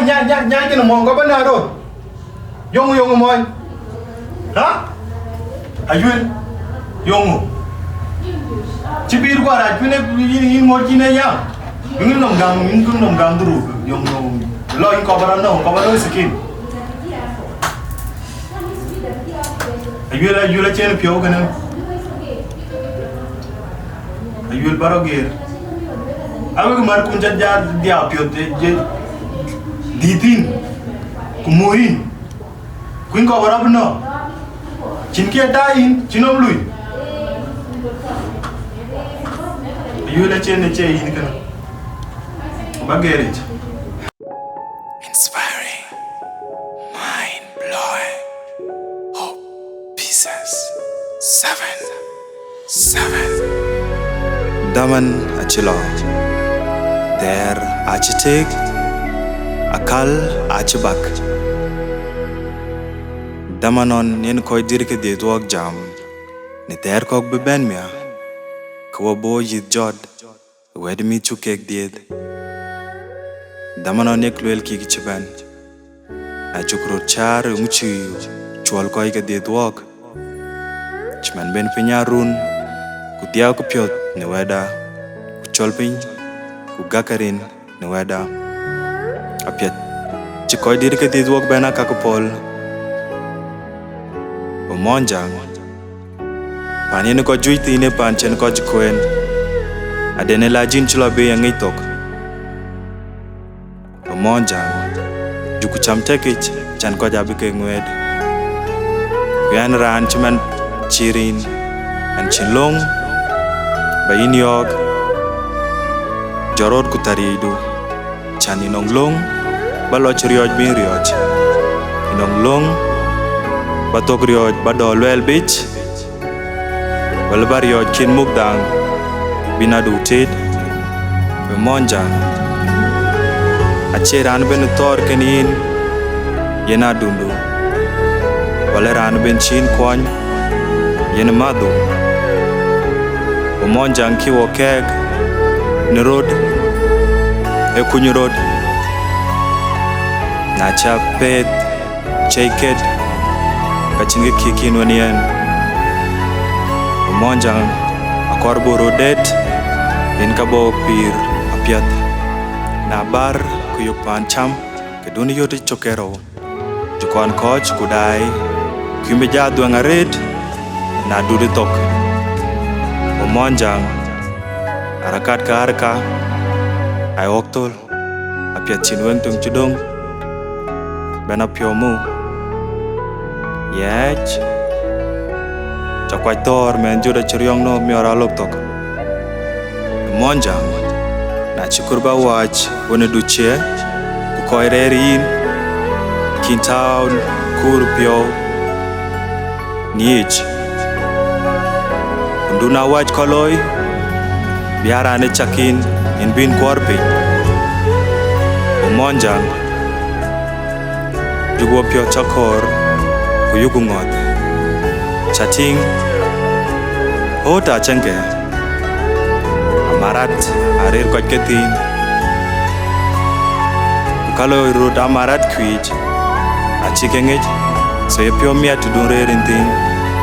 nhai cái mong có bên nào rồi yong moi hả Ayuel yong chỉ biết qua ra cái này in một chi này ya những nông gang đủ yong lo in cover no skin Ayuel chen pio cái này Ayuel baro ger Aku kemarin kuncat dia pio ditin kumuhin kuin ko barab no chinke dain chinom lui Ayuel chen che yin kana bagerit inspiring, mind blowing, hope pieces 7 Daman achilo Der achitek akal achibak Damanon yen koy dirke de duok jam ne der kok beben mia ko bo yid jod wed mi chukek died Damanon ek lwel ki gichiban a chukro char muchi chwal koy ke de duok chman ben pinya run ku dia ku pyot ne weda ku cholpin ku gakarin ne weda apiet chikoy dirke de duok bena kakopol Monjang Panin ko juiti ne panchen ko jikwen Adene la jin chula be yang itok Monjang Juku cham tekich chan ko jabi ke ngwed Kuyan ran chiman chirin An chinlong Bayin yog Jorod kutaridu Chan inong long Baloch rioj bin rioj Inong long Batok rioj badol wel bich Walbar rioj kin mukdang Binadu tid Monjang Acheran ben tor kenin Yena dundu Waleran ben chin kwany Yena madu Monjang kiwo keg Nerod Ekunyurod Nacha pet Chaiket Kachinge kikin wanian Monjang akorbo rodet in kabo pir apiat na bar kuyuk pancham keduni yoti chokero jukon coach kudai kimbe jadu ngared na dude tok Monjang arakat ka arka ay oktol apiat chinweng tung chudong benapiomu Yech Chakwai tor men juda chiryong no miora loptok Monjang Na chikurba wach Wone duche Kukoi rerin Kintown Kurpio Nich Kunduna wach koloi Biara ne chakin In bin kwarpi Monjang Jugo pio chakor Kuyugungot Chatting Hota chenge Amarat Arir Kochketin Kalo road Amarat Kuij Achikengej So yepio mia to do rintin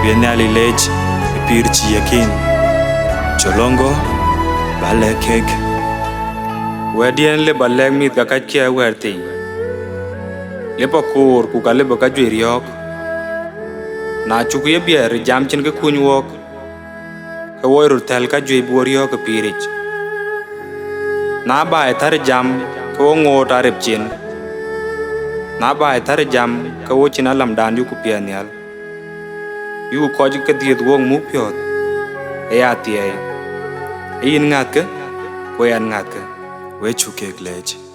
Bienali lech Epirchi yakin Cholongo Bale cake Wedien le baleg mit kakakia werting Lepa kur kukale baka jwiriok Na chukuye bier jam chen ke kunyuok Ka woi rutel ka jwe buorio ka pirich Na bae thare jam ka wo ngot arep chen Na bae thare jam ka wo china lamdan yu kupianial Yu koj ka diet wong mupiot Ea tiye Ein ngat ke Ko yan ngat ke We chukek lech